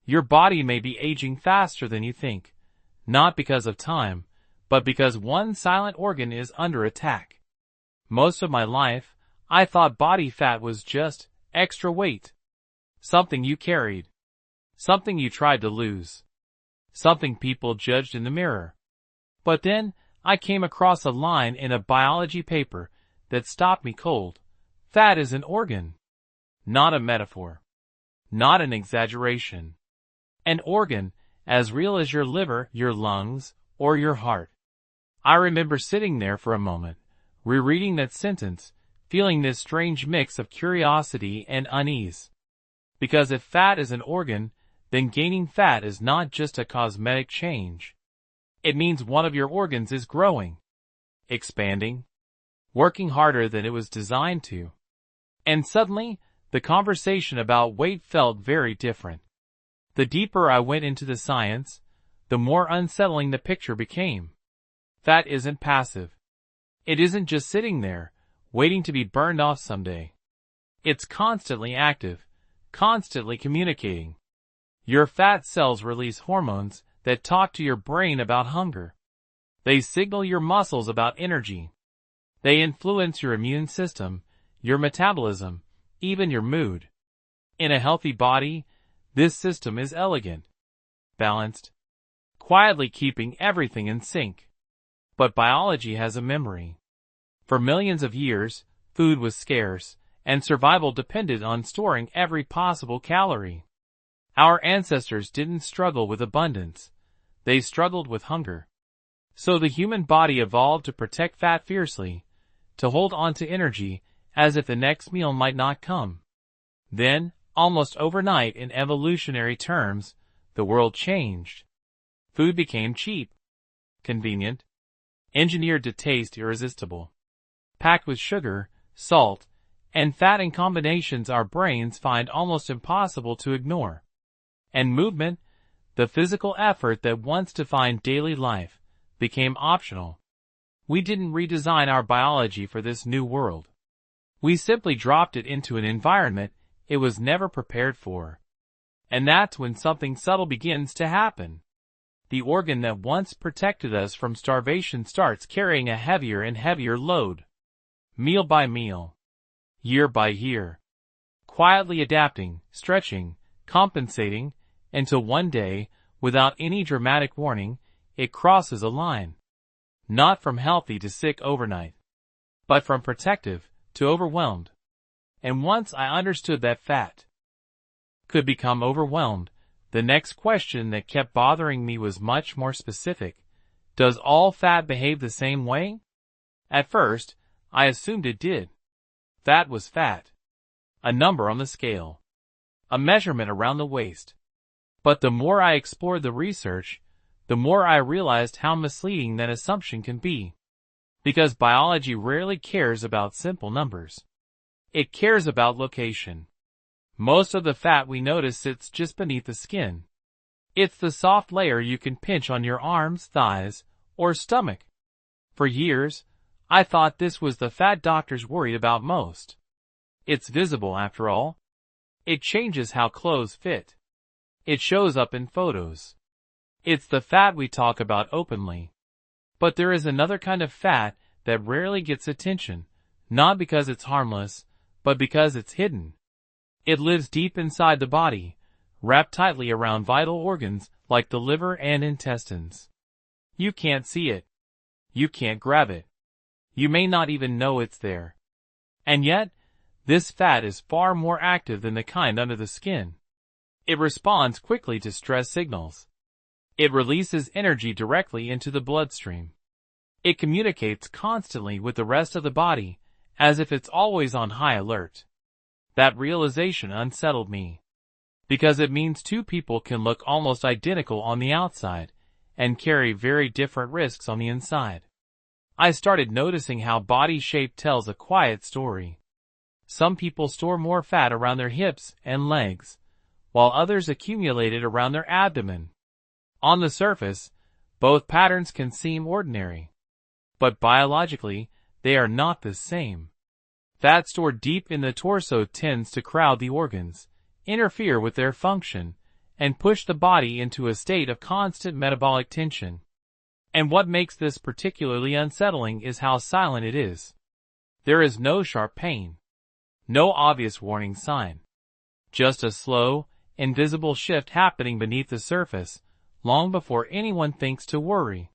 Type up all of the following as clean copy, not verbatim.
Your body may be aging faster than you think, not because of time, but because one silent organ is under attack. Most of my life, I thought body fat was just extra weight. Something you carried. Something you tried to lose. Something people judged in the mirror. But then, I came across a line in a biology paper that stopped me cold. Fat is an organ. Not a metaphor. Not an exaggeration. An organ, as real as your liver, your lungs, or your heart. I remember sitting there for a moment, rereading that sentence, feeling this strange mix of curiosity and unease. Because if fat is an organ, then gaining fat is not just a cosmetic change. It means one of your organs is growing, expanding, working harder than it was designed to. And suddenly, the conversation about weight felt very different. The deeper I went into the science, the more unsettling the picture became. Fat isn't passive. It isn't just sitting there, waiting to be burned off someday. It's constantly active, constantly communicating. Your fat cells release hormones that talk to your brain about hunger. They signal your muscles about energy. They influence your immune system, your metabolism, even your mood. In a healthy body, this system is elegant, balanced, quietly keeping everything in sync. But biology has a memory. For millions of years, food was scarce, and survival depended on storing every possible calorie. Our ancestors didn't struggle with abundance. They struggled with hunger. So the human body evolved to protect fat fiercely, to hold on to energy as if the next meal might not come. Then, almost overnight in evolutionary terms, the world changed. Food became cheap, convenient, engineered to taste irresistible, packed with sugar, salt, and fat in combinations our brains find almost impossible to ignore. And movement, the physical effort that once defined daily life, became optional. We didn't redesign our biology for this new world. We simply dropped it into an environment it was never prepared for. And that's when something subtle begins to happen. The organ that once protected us from starvation starts carrying a heavier and heavier load. Meal by meal. Year by year. Quietly adapting, stretching, compensating, until one day, without any dramatic warning, it crosses a line. Not from healthy to sick overnight, but from protective to overwhelmed. And once I understood that fat could become overwhelmed, the next question that kept bothering me was much more specific. Does all fat behave the same way? At first, I assumed it did. Fat was fat. A number on the scale. A measurement around the waist. But the more I explored the research, the more I realized how misleading that assumption can be. Because biology rarely cares about simple numbers. It cares about location. Most of the fat we notice sits just beneath the skin. It's the soft layer you can pinch on your arms, thighs, or stomach. For years, I thought this was the fat doctors worried about most. It's visible after all. It changes how clothes fit. It shows up in photos. It's the fat we talk about openly. But there is another kind of fat that rarely gets attention, not because it's harmless, but because it's hidden. It lives deep inside the body, wrapped tightly around vital organs like the liver and intestines. You can't see it. You can't grab it. You may not even know it's there. And yet, this fat is far more active than the kind under the skin. It responds quickly to stress signals. It releases energy directly into the bloodstream. It communicates constantly with the rest of the body, as if it's always on high alert. That realization unsettled me. Because it means two people can look almost identical on the outside, and carry very different risks on the inside. I started noticing how body shape tells a quiet story. Some people store more fat around their hips and legs, while others accumulate it around their abdomen. On the surface, both patterns can seem ordinary. But biologically, they are not the same. Fat stored deep in the torso tends to crowd the organs, interfere with their function, and push the body into a state of constant metabolic tension. And what makes this particularly unsettling is how silent it is. There is no sharp pain, no obvious warning sign, just a slow, invisible shift happening beneath the surface, long before anyone thinks to worry.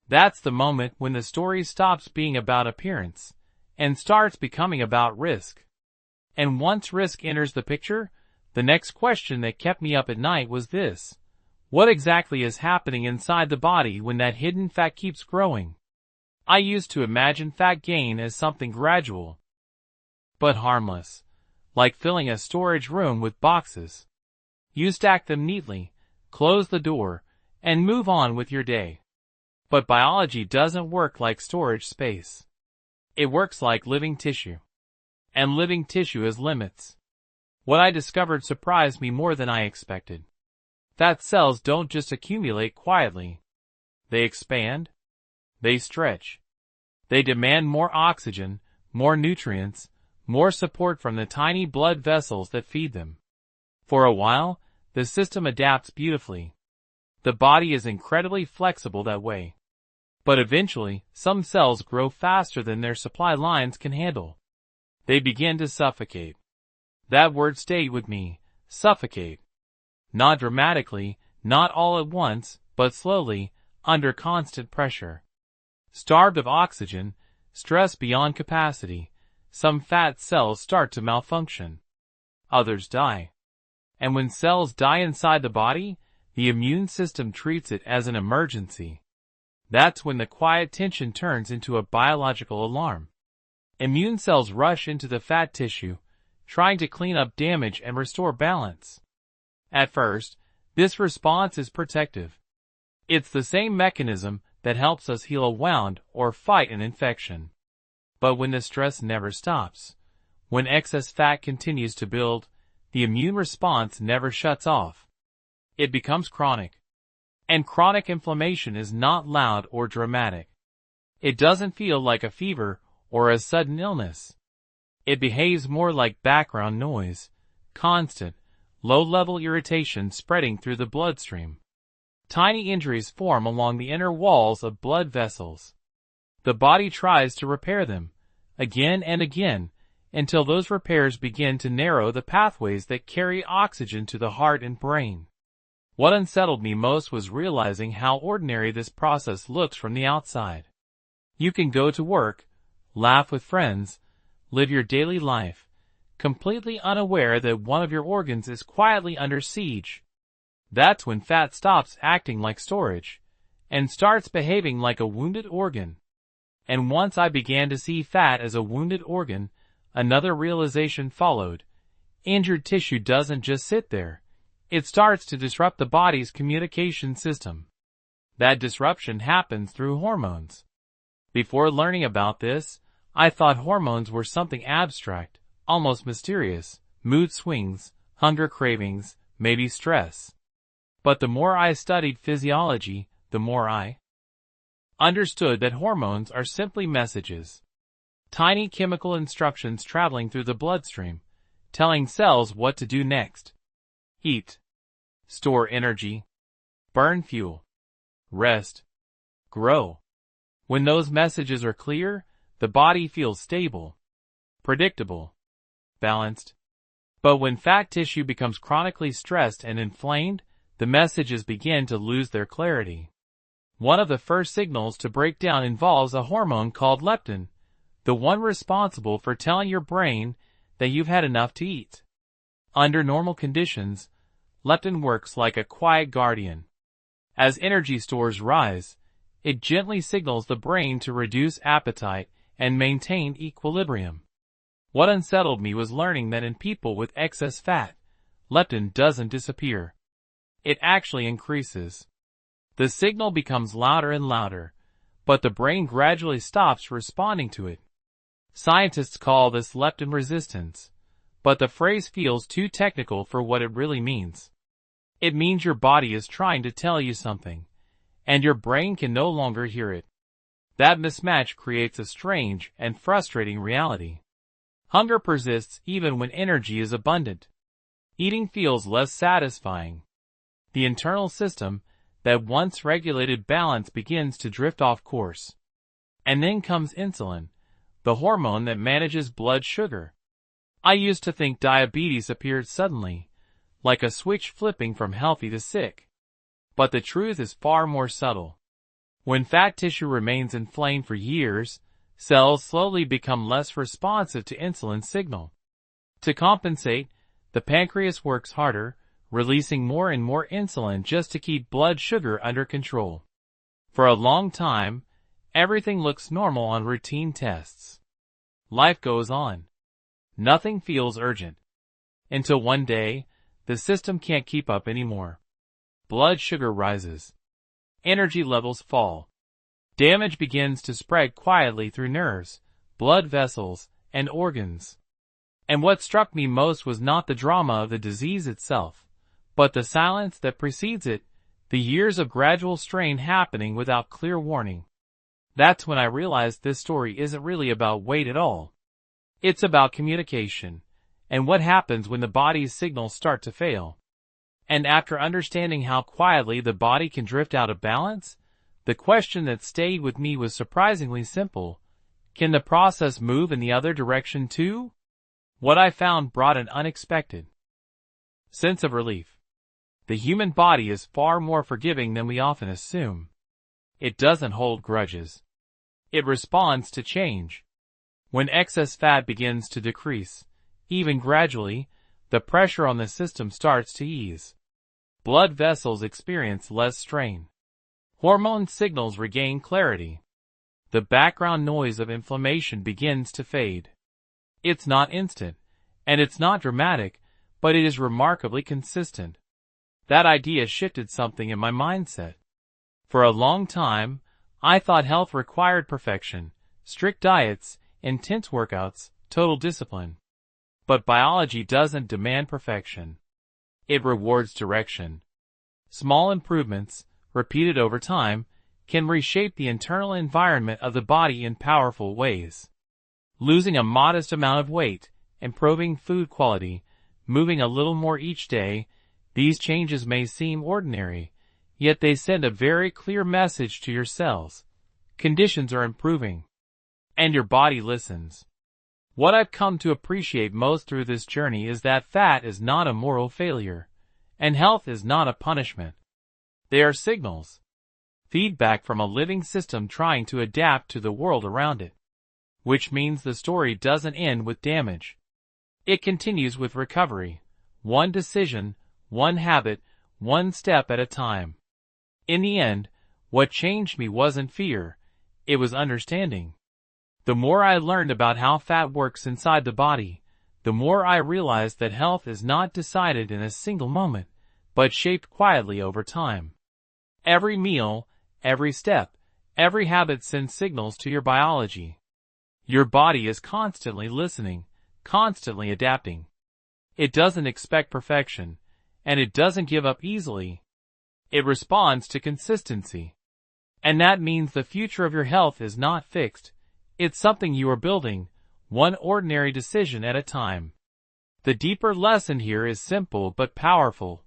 That's the moment when the story stops being about appearance and starts becoming about risk. And once risk enters the picture, the next question that kept me up at night was this: what exactly is happening inside the body when that hidden fat keeps growing? I used to imagine fat gain as something gradual, but harmless, like filling a storage room with boxes. You stack them neatly, close the door, and move on with your day. But biology doesn't work like storage space. It works like living tissue. And living tissue has limits. What I discovered surprised me more than I expected. Fat cells don't just accumulate quietly. They expand. They stretch. They demand more oxygen, more nutrients, more support from the tiny blood vessels that feed them. For a while, the system adapts beautifully. The body is incredibly flexible that way. But eventually, some cells grow faster than their supply lines can handle. They begin to suffocate. That word stayed with me, suffocate. Not dramatically, not all at once, but slowly, under constant pressure. Starved of oxygen, stressed beyond capacity, some fat cells start to malfunction. Others die. And when cells die inside the body, the immune system treats it as an emergency. That's when the quiet tension turns into a biological alarm. Immune cells rush into the fat tissue, trying to clean up damage and restore balance. At first, this response is protective. It's the same mechanism that helps us heal a wound or fight an infection. But when the stress never stops, when excess fat continues to build, the immune response never shuts off. It becomes chronic. And chronic inflammation is not loud or dramatic. It doesn't feel like a fever or a sudden illness. It behaves more like background noise, constant, low-level irritation spreading through the bloodstream. Tiny injuries form along the inner walls of blood vessels. The body tries to repair them, again and again, until those repairs begin to narrow the pathways that carry oxygen to the heart and brain. What unsettled me most was realizing how ordinary this process looks from the outside. You can go to work, laugh with friends, live your daily life, completely unaware that one of your organs is quietly under siege. That's when fat stops acting like storage, and starts behaving like a wounded organ. And once I began to see fat as a wounded organ, another realization followed. Injured tissue doesn't just sit there. It starts to disrupt the body's communication system. That disruption happens through hormones. Before learning about this, I thought hormones were something abstract, almost mysterious, mood swings, hunger cravings, maybe stress. But the more I studied physiology, the more I understood that hormones are simply messages. Tiny chemical instructions traveling through the bloodstream, telling cells what to do next. Eat. Store energy. Burn fuel. Rest. Grow. When those messages are clear, the body feels stable, predictable, balanced. But when fat tissue becomes chronically stressed and inflamed, the messages begin to lose their clarity. One of the first signals to break down involves a hormone called leptin, the one responsible for telling your brain that you've had enough to eat. Under normal conditions, leptin works like a quiet guardian. As energy stores rise, it gently signals the brain to reduce appetite and maintain equilibrium. What unsettled me was learning that in people with excess fat, leptin doesn't disappear. It actually increases. The signal becomes louder and louder, but the brain gradually stops responding to it. Scientists call this leptin resistance, but the phrase feels too technical for what it really means. It means your body is trying to tell you something, and your brain can no longer hear it. That mismatch creates a strange and frustrating reality. Hunger persists even when energy is abundant. Eating feels less satisfying. The internal system that once regulated balance begins to drift off course. And then comes insulin, the hormone that manages blood sugar. I used to think diabetes appeared suddenly, like a switch flipping from healthy to sick. But the truth is far more subtle. When fat tissue remains inflamed for years, cells slowly become less responsive to insulin signal. To compensate, the pancreas works harder, releasing more and more insulin just to keep blood sugar under control. For a long time, everything looks normal on routine tests. Life goes on. Nothing feels urgent. Until one day, the system can't keep up anymore. Blood sugar rises. Energy levels fall. Damage begins to spread quietly through nerves, blood vessels, and organs. And what struck me most was not the drama of the disease itself, but the silence that precedes it, the years of gradual strain happening without clear warning. That's when I realized this story isn't really about weight at all. It's about communication, and what happens when the body's signals start to fail. And after understanding how quietly the body can drift out of balance, the question that stayed with me was surprisingly simple. Can the process move in the other direction too? What I found brought an unexpected sense of relief. The human body is far more forgiving than we often assume. It doesn't hold grudges. It responds to change. When excess fat begins to decrease, even gradually, the pressure on the system starts to ease. Blood vessels experience less strain. Hormone signals regain clarity. The background noise of inflammation begins to fade. It's not instant, and it's not dramatic, but it is remarkably consistent. That idea shifted something in my mindset. For a long time, I thought health required perfection, strict diets, intense workouts, total discipline. But biology doesn't demand perfection. It rewards direction. Small improvements, repeated over time, can reshape the internal environment of the body in powerful ways. Losing a modest amount of weight, improving food quality, moving a little more each day, these changes may seem ordinary, yet they send a very clear message to your cells. Conditions are improving. And your body listens. What I've come to appreciate most through this journey is that fat is not a moral failure, and health is not a punishment. They are signals. Feedback from a living system trying to adapt to the world around it. Which means the story doesn't end with damage. It continues with recovery. One decision, one habit, one step at a time. In the end, what changed me wasn't fear, it was understanding. The more I learned about how fat works inside the body, the more I realized that health is not decided in a single moment, but shaped quietly over time. Every meal, every step, every habit sends signals to your biology. Your body is constantly listening, constantly adapting. It doesn't expect perfection, and it doesn't give up easily. It responds to consistency. And that means the future of your health is not fixed. It's something you are building, one ordinary decision at a time. The deeper lesson here is simple but powerful.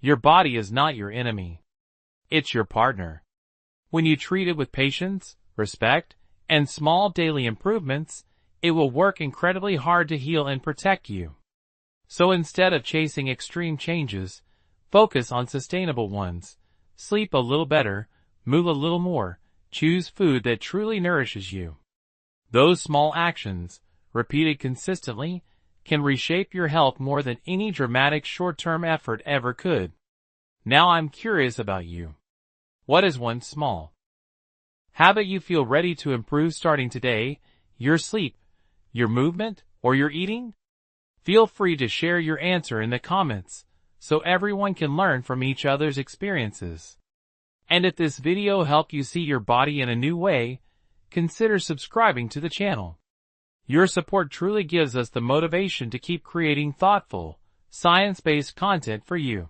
Your body is not your enemy. It's your partner. When you treat it with patience, respect, and small daily improvements, it will work incredibly hard to heal and protect you. So instead of chasing extreme changes, focus on sustainable ones. Sleep a little better, move a little more, choose food that truly nourishes you. Those small actions, repeated consistently, can reshape your health more than any dramatic short-term effort ever could. Now I'm curious about you. What is one small habit you feel ready to improve starting today? Your sleep, your movement, or your eating? Feel free to share your answer in the comments, so everyone can learn from each other's experiences. And if this video helped you see your body in a new way, consider subscribing to the channel. Your support truly gives us the motivation to keep creating thoughtful, science-based content for you.